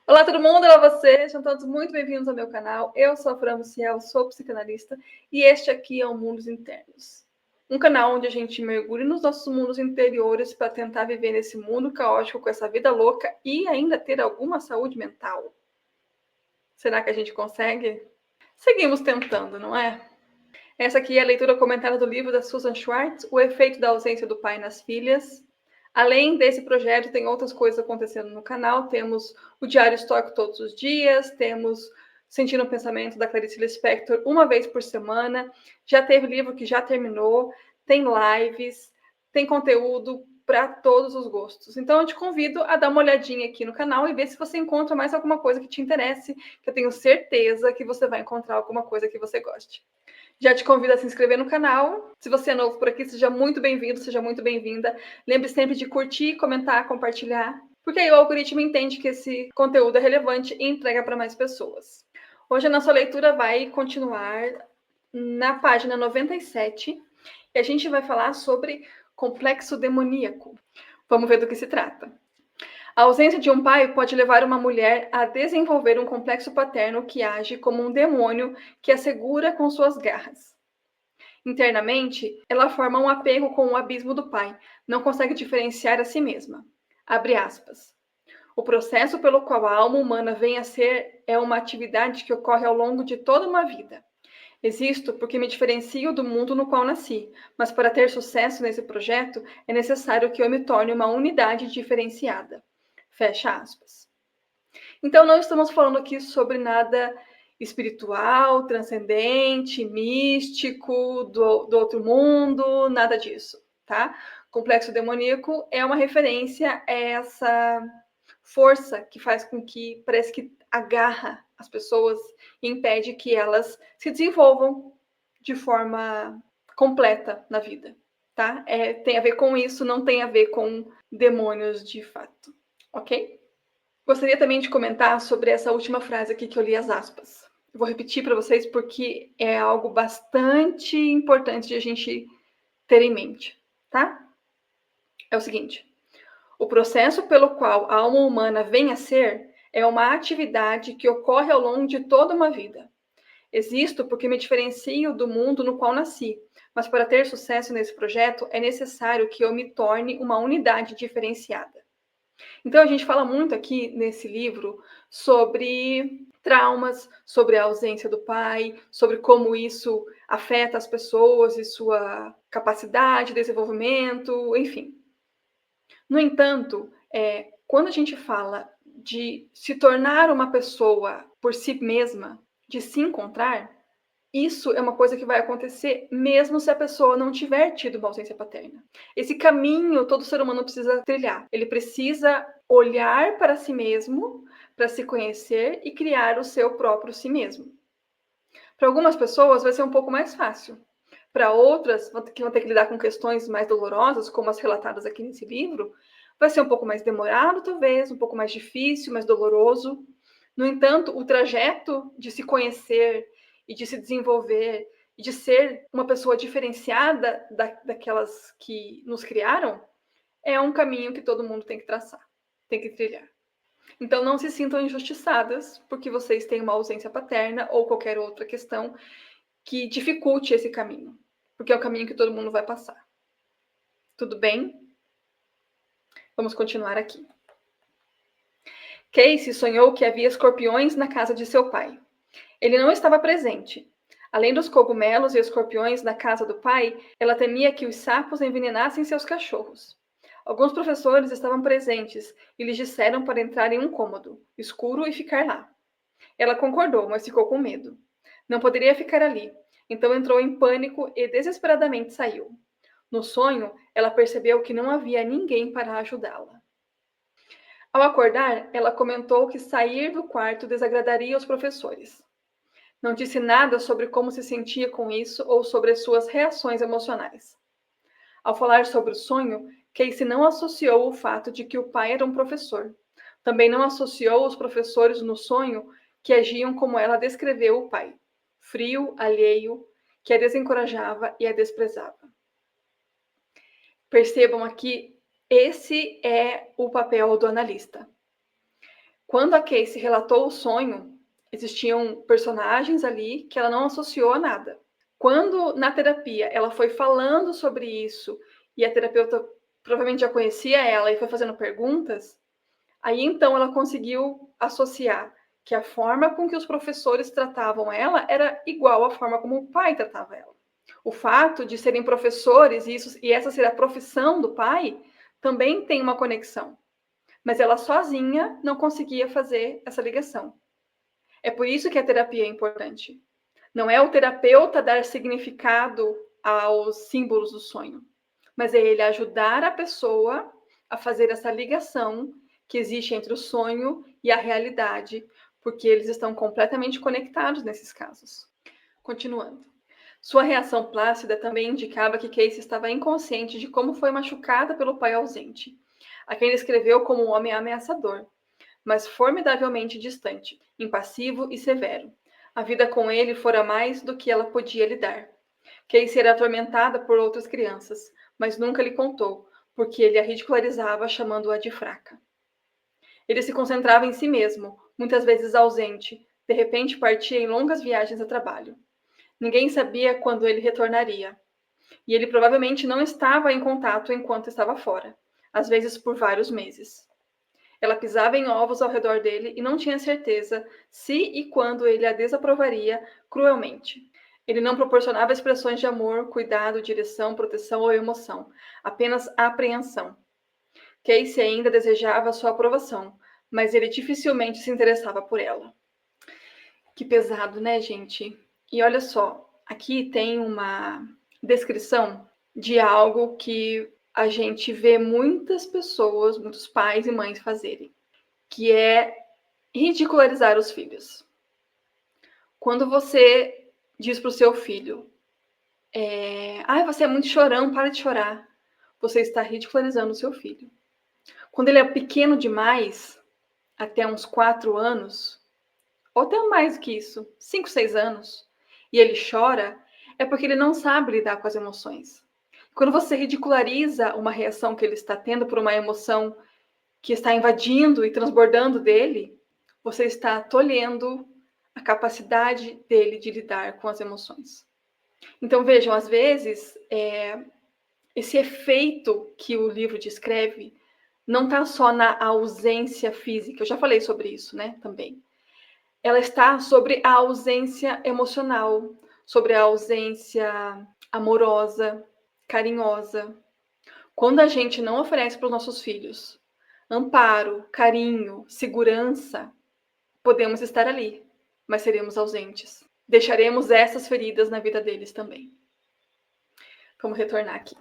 Olá todo mundo, olá vocês, sejam todos muito bem-vindos ao meu canal. Eu sou a Fran Maciel, sou psicanalista e este aqui é o Mundos Internos. Um canal onde a gente mergulha nos nossos mundos interiores para tentar viver nesse mundo caótico com essa vida louca e ainda ter alguma saúde mental. Será que a gente consegue? Seguimos tentando, não é? Essa aqui é a leitura comentada do livro da Susan Schwartz, O Efeito da Ausência do Pai nas Filhas. Além desse projeto, tem outras coisas acontecendo no canal. Temos o Diário Estoico todos os dias, temos Sentindo o Pensamento da Clarice Lispector uma vez por semana. Já teve livro que já terminou, tem lives, tem conteúdo para todos os gostos. Então eu te convido a dar uma olhadinha aqui no canal e ver se você encontra mais alguma coisa que te interesse, que eu tenho certeza que você vai encontrar alguma coisa que você goste. Já te convido a se inscrever no canal. Se você é novo por aqui, seja muito bem-vindo, seja muito bem-vinda. Lembre sempre de curtir, comentar, compartilhar, porque aí o algoritmo entende que esse conteúdo é relevante e entrega para mais pessoas. Hoje a nossa leitura vai continuar na página 97 e a gente vai falar sobre complexo demoníaco. Vamos ver do que se trata. A ausência de um pai pode levar uma mulher a desenvolver um complexo paterno que age como um demônio que a segura com suas garras. Internamente, ela forma um apego com o abismo do pai, não consegue diferenciar a si mesma. Abre aspas. O processo pelo qual a alma humana vem a ser é uma atividade que ocorre ao longo de toda uma vida. Existo porque me diferencio do mundo no qual nasci, mas para ter sucesso nesse projeto é necessário que eu me torne uma unidade diferenciada. Fecha aspas. Então, não estamos falando aqui sobre nada espiritual, transcendente, místico, do outro mundo, nada disso, tá? Complexo demoníaco é uma referência a essa força que faz com que parece que agarra as pessoas e impede que elas se desenvolvam de forma completa na vida, tá? Tem a ver com isso, não tem a ver com demônios de fato, ok? Gostaria também de comentar sobre essa última frase aqui que eu li as aspas. Eu vou repetir para vocês porque é algo bastante importante de a gente ter em mente, tá? É o seguinte: o processo pelo qual a alma humana vem a ser é uma atividade que ocorre ao longo de toda uma vida. Existo porque me diferencio do mundo no qual nasci, mas para ter sucesso nesse projeto é necessário que eu me torne uma unidade diferenciada. Então, a gente fala muito aqui nesse livro sobre traumas, sobre a ausência do pai, sobre como isso afeta as pessoas e sua capacidade, desenvolvimento, enfim. No entanto, quando a gente fala de se tornar uma pessoa por si mesma, de se encontrar, isso é uma coisa que vai acontecer mesmo se a pessoa não tiver tido uma ausência paterna. Esse caminho todo ser humano precisa trilhar. Ele precisa olhar para si mesmo, para se conhecer e criar o seu próprio si mesmo. Para algumas pessoas vai ser um pouco mais fácil. Para outras, que vão ter que lidar com questões mais dolorosas, como as relatadas aqui nesse livro, vai ser um pouco mais demorado, talvez, um pouco mais difícil, mais doloroso. No entanto, o trajeto de se conhecer e de se desenvolver e de ser uma pessoa diferenciada daquelas que nos criaram é um caminho que todo mundo tem que traçar, tem que trilhar. Então, não se sintam injustiçadas porque vocês têm uma ausência paterna ou qualquer outra questão que dificulte esse caminho, porque é o caminho que todo mundo vai passar. Tudo bem? Vamos continuar aqui. Casey sonhou que havia escorpiões na casa de seu pai. Ele não estava presente. Além dos cogumelos e escorpiões na casa do pai, ela temia que os sapos envenenassem seus cachorros. Alguns professores estavam presentes e lhes disseram para entrar em um cômodo escuro e ficar lá. Ela concordou, mas ficou com medo. Não poderia ficar ali, então entrou em pânico e desesperadamente saiu. No sonho, ela percebeu que não havia ninguém para ajudá-la. Ao acordar, ela comentou que sair do quarto desagradaria os professores. Não disse nada sobre como se sentia com isso ou sobre as suas reações emocionais. Ao falar sobre o sonho, Casey não associou o fato de que o pai era um professor. Também não associou os professores no sonho que agiam como ela descreveu o pai, frio, alheio, que a desencorajava e a desprezava. Percebam aqui, esse é o papel do analista. Quando a Casey relatou o sonho, existiam personagens ali que ela não associou a nada. Quando, na terapia, ela foi falando sobre isso e a terapeuta provavelmente já conhecia ela e foi fazendo perguntas, aí então ela conseguiu associar que a forma com que os professores tratavam ela era igual à forma como o pai tratava ela. O fato de serem professores e essa ser a profissão do pai também tem uma conexão, mas ela sozinha não conseguia fazer essa ligação. É por isso que a terapia é importante. Não é o terapeuta dar significado aos símbolos do sonho, mas é ele ajudar a pessoa a fazer essa ligação que existe entre o sonho e a realidade, porque eles estão completamente conectados nesses casos. Continuando. Sua reação plácida também indicava que Casey estava inconsciente de como foi machucada pelo pai ausente, a quem descreveu como um homem ameaçador, mas formidavelmente distante, impassivo e severo. A vida com ele fora mais do que ela podia lhe dar. Casey era atormentada por outras crianças, mas nunca lhe contou, porque ele a ridicularizava, chamando-a de fraca. Ele se concentrava em si mesmo, muitas vezes ausente, de repente partia em longas viagens a trabalho. Ninguém sabia quando ele retornaria, e ele provavelmente não estava em contato enquanto estava fora, às vezes por vários meses. Ela pisava em ovos ao redor dele e não tinha certeza se e quando ele a desaprovaria cruelmente. Ele não proporcionava expressões de amor, cuidado, direção, proteção ou emoção, apenas apreensão. Casey ainda desejava sua aprovação, mas ele dificilmente se interessava por ela. Que pesado, né, gente? E olha só, aqui tem uma descrição de algo que a gente vê muitas pessoas, muitos pais e mães fazerem, que é ridicularizar os filhos. Quando você diz para o seu filho, você é muito chorão, para de chorar, você está ridicularizando o seu filho. Quando ele é pequeno demais, até uns 4 anos, ou até mais do que isso, 5, 6 anos, e ele chora, é porque ele não sabe lidar com as emoções. Quando você ridiculariza uma reação que ele está tendo por uma emoção que está invadindo e transbordando dele, você está tolhendo a capacidade dele de lidar com as emoções. Então, vejam, às vezes, esse efeito que o livro descreve não está só na ausência física, eu já falei sobre isso, né, também. Ela está sobre a ausência emocional, sobre a ausência amorosa, carinhosa. Quando a gente não oferece para os nossos filhos amparo, carinho, segurança, podemos estar ali, mas seremos ausentes. Deixaremos essas feridas na vida deles também. Vamos retornar aqui.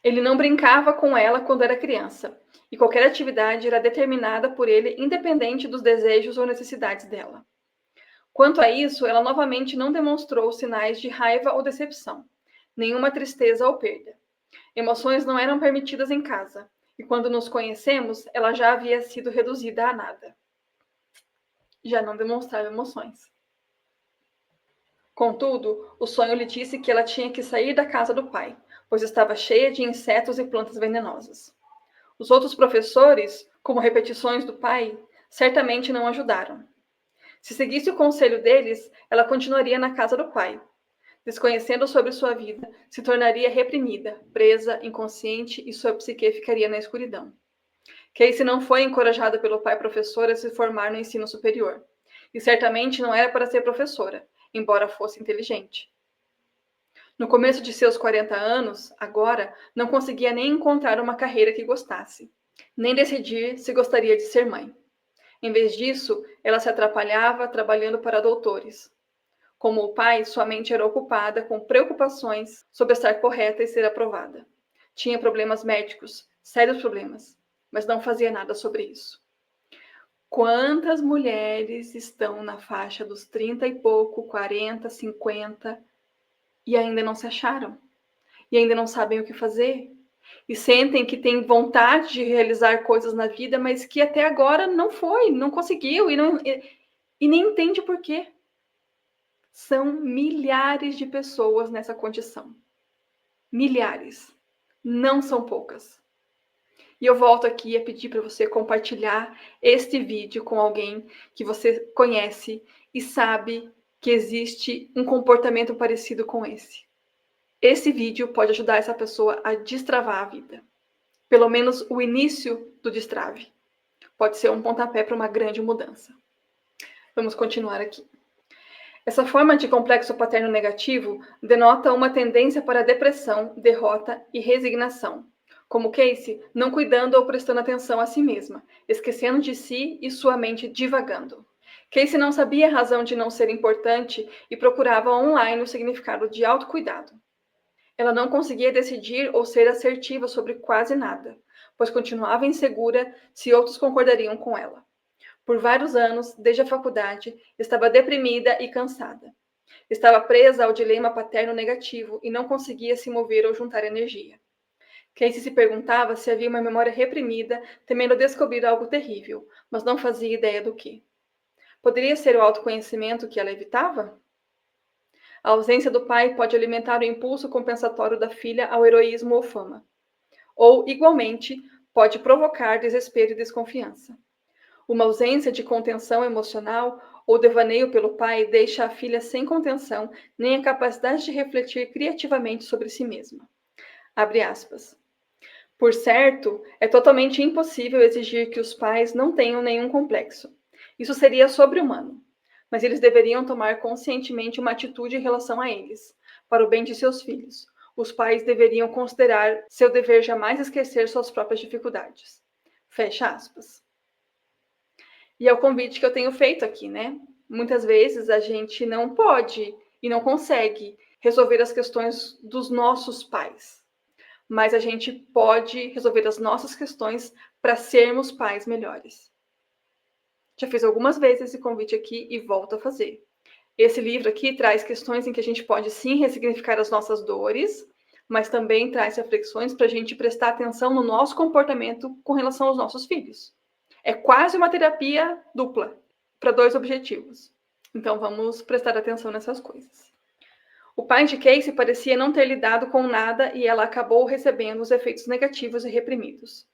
Ele não brincava com ela quando era criança, e qualquer atividade era determinada por ele, independente dos desejos ou necessidades dela. Quanto a isso, ela novamente não demonstrou sinais de raiva ou decepção, nenhuma tristeza ou perda. Emoções não eram permitidas em casa, e quando nos conhecemos, ela já havia sido reduzida a nada. Já não demonstrava emoções. Contudo, o sonho lhe disse que ela tinha que sair da casa do pai, pois estava cheia de insetos e plantas venenosas. Os outros professores, como repetições do pai, certamente não ajudaram. Se seguisse o conselho deles, ela continuaria na casa do pai. Desconhecendo sobre sua vida, se tornaria reprimida, presa, inconsciente e sua psique ficaria na escuridão. Casey não foi encorajada pelo pai professor a se formar no ensino superior. E certamente não era para ser professora, embora fosse inteligente. No começo de seus 40 anos, agora, não conseguia nem encontrar uma carreira que gostasse, nem decidir se gostaria de ser mãe. Em vez disso, ela se atrapalhava trabalhando para doutores. Como o pai, sua mente era ocupada com preocupações sobre estar correta e ser aprovada. Tinha problemas médicos, sérios problemas, mas não fazia nada sobre isso. Quantas mulheres estão na faixa dos 30 e pouco, 40, 50 e ainda não se acharam? E ainda não sabem o que fazer? E sentem que têm vontade de realizar coisas na vida, mas que até agora não foi, não conseguiu e nem entende por quê. São milhares de pessoas nessa condição. Milhares. Não são poucas. E eu volto aqui a pedir para você compartilhar este vídeo com alguém que você conhece e sabe que existe um comportamento parecido com esse. Esse vídeo pode ajudar essa pessoa a destravar a vida. Pelo menos o início do destrave. Pode ser um pontapé para uma grande mudança. Vamos continuar aqui. Essa forma de complexo paterno negativo denota uma tendência para depressão, derrota e resignação, como Casey não cuidando ou prestando atenção a si mesma, esquecendo de si e sua mente divagando. Casey não sabia a razão de não ser importante e procurava online o significado de autocuidado. Ela não conseguia decidir ou ser assertiva sobre quase nada, pois continuava insegura se outros concordariam com ela. Por vários anos, desde a faculdade, estava deprimida e cansada. Estava presa ao dilema paterno negativo e não conseguia se mover ou juntar energia. Casey se perguntava se havia uma memória reprimida, temendo descobrir algo terrível, mas não fazia ideia do que. Poderia ser o autoconhecimento que ela evitava? A ausência do pai pode alimentar o impulso compensatório da filha ao heroísmo ou fama. Ou, igualmente, pode provocar desespero e desconfiança. Uma ausência de contenção emocional ou devaneio pelo pai deixa a filha sem contenção nem a capacidade de refletir criativamente sobre si mesma. Abre aspas. Por certo, é totalmente impossível exigir que os pais não tenham nenhum complexo. Isso seria sobre-humano. Mas eles deveriam tomar conscientemente uma atitude em relação a eles, para o bem de seus filhos. Os pais deveriam considerar seu dever jamais esquecer suas próprias dificuldades. Fecha aspas. E é o convite que eu tenho feito aqui, né? Muitas vezes a gente não pode e não consegue resolver as questões dos nossos pais, mas a gente pode resolver as nossas questões para sermos pais melhores. Já fiz algumas vezes esse convite aqui e volto a fazer. Esse livro aqui traz questões em que a gente pode sim ressignificar as nossas dores, mas também traz reflexões para a gente prestar atenção no nosso comportamento com relação aos nossos filhos. É quase uma terapia dupla, para dois objetivos. Então vamos prestar atenção nessas coisas. O pai de Casey parecia não ter lidado com nada e ela acabou recebendo os efeitos negativos e reprimidos.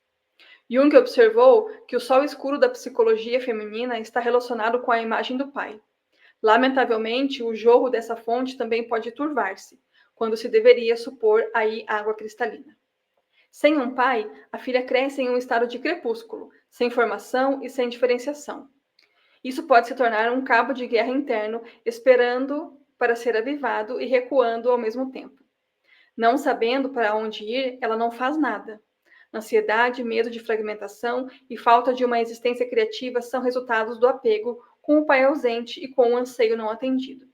Jung observou que o sol escuro da psicologia feminina está relacionado com a imagem do pai. Lamentavelmente, o jorro dessa fonte também pode turvar-se, quando se deveria supor aí água cristalina. Sem um pai, a filha cresce em um estado de crepúsculo, sem formação e sem diferenciação. Isso pode se tornar um cabo de guerra interno, esperando para ser avivado e recuando ao mesmo tempo. Não sabendo para onde ir, ela não faz nada. Ansiedade, medo de fragmentação e falta de uma existência criativa são resultados do apego com o pai ausente e com o anseio não atendido,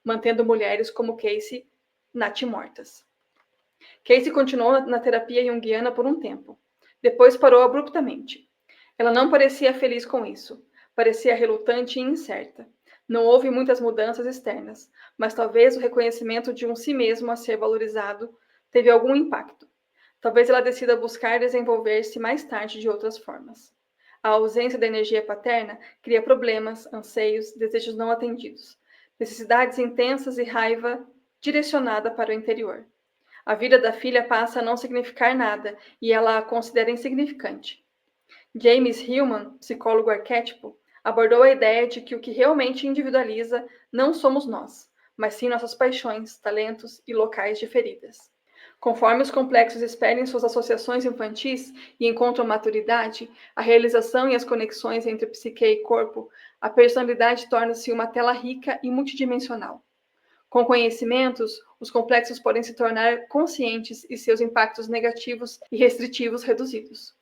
mantendo mulheres como Casey natimortas. Casey continuou na terapia junguiana por um tempo. Depois parou abruptamente. Ela não parecia feliz com isso. Parecia relutante e incerta. Não houve muitas mudanças externas, mas talvez o reconhecimento de um si mesmo a ser valorizado teve algum impacto. Talvez ela decida buscar desenvolver-se mais tarde de outras formas. A ausência da energia paterna cria problemas, anseios, desejos não atendidos, necessidades intensas e raiva direcionada para o interior. A vida da filha passa a não significar nada e ela a considera insignificante. James Hillman, psicólogo arquétipo, abordou a ideia de que o que realmente individualiza não somos nós, mas sim nossas paixões, talentos e locais de feridas. Conforme os complexos esperem suas associações infantis e encontram maturidade, a realização e as conexões entre psique e corpo, a personalidade torna-se uma tela rica e multidimensional. Com conhecimentos, os complexos podem se tornar conscientes e seus impactos negativos e restritivos reduzidos.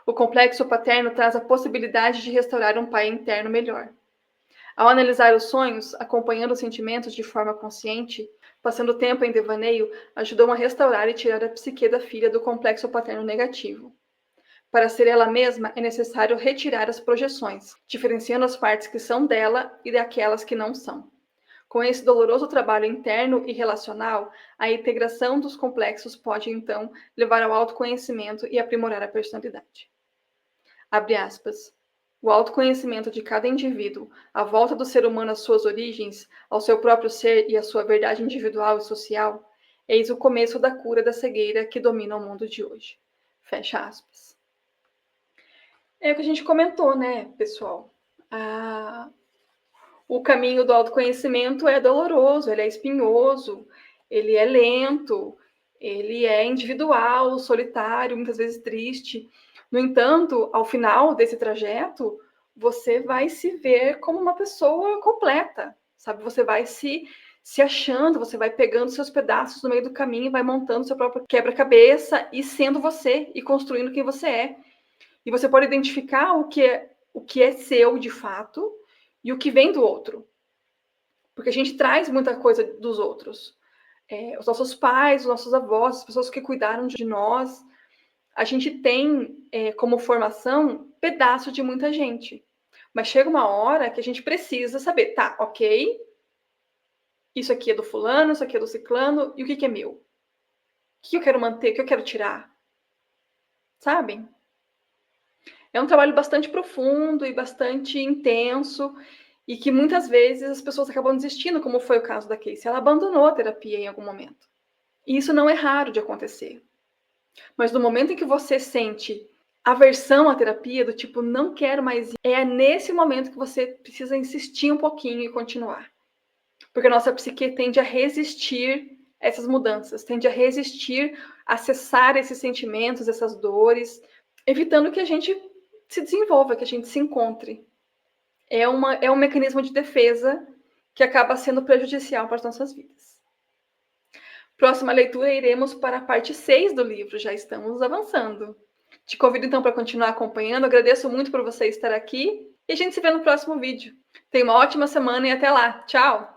O complexo paterno traz a possibilidade de restaurar um pai interno melhor. Ao analisar os sonhos, acompanhando os sentimentos de forma consciente, passando tempo em devaneio, ajudou a restaurar e tirar a psique da filha do complexo paterno negativo. Para ser ela mesma, é necessário retirar as projeções, diferenciando as partes que são dela e daquelas que não são. Com esse doloroso trabalho interno e relacional, a integração dos complexos pode, então, levar ao autoconhecimento e aprimorar a personalidade. Abre aspas. O autoconhecimento de cada indivíduo, a volta do ser humano às suas origens, ao seu próprio ser e à sua verdade individual e social, eis o começo da cura da cegueira que domina o mundo de hoje. Fecha aspas. É o que a gente comentou, né, pessoal? Ah, o caminho do autoconhecimento é doloroso, ele é espinhoso, ele é lento, ele é individual, solitário, muitas vezes triste. No entanto, ao final desse trajeto, você vai se ver como uma pessoa completa, sabe? Você vai se achando, você vai pegando seus pedaços no meio do caminho, vai montando seu próprio quebra-cabeça e sendo você e construindo quem você é. E você pode identificar o que é seu de fato e o que vem do outro. Porque a gente traz muita coisa dos outros. Os nossos pais, os nossos avós, as pessoas que cuidaram de nós, a gente tem como formação pedaço de muita gente. Mas chega uma hora que a gente precisa saber, tá, ok, isso aqui é do fulano, isso aqui é do ciclano, e o que é meu? O que eu quero manter, o que eu quero tirar? Sabe? É um trabalho bastante profundo e bastante intenso, e que muitas vezes as pessoas acabam desistindo, como foi o caso da Casey. Ela abandonou a terapia em algum momento. E isso não é raro de acontecer. Mas no momento em que você sente aversão à terapia, do tipo, não quero mais ir, é nesse momento que você precisa insistir um pouquinho e continuar. Porque a nossa psique tende a resistir a essas mudanças, tende a resistir a acessar esses sentimentos, essas dores, evitando que a gente se desenvolva, que a gente se encontre. É um mecanismo de defesa que acaba sendo prejudicial para as nossas vidas. Próxima leitura, iremos para a parte 6 do livro, já estamos avançando. Te convido então para continuar acompanhando, agradeço muito por você estar aqui e a gente se vê no próximo vídeo. Tenha uma ótima semana e até lá. Tchau!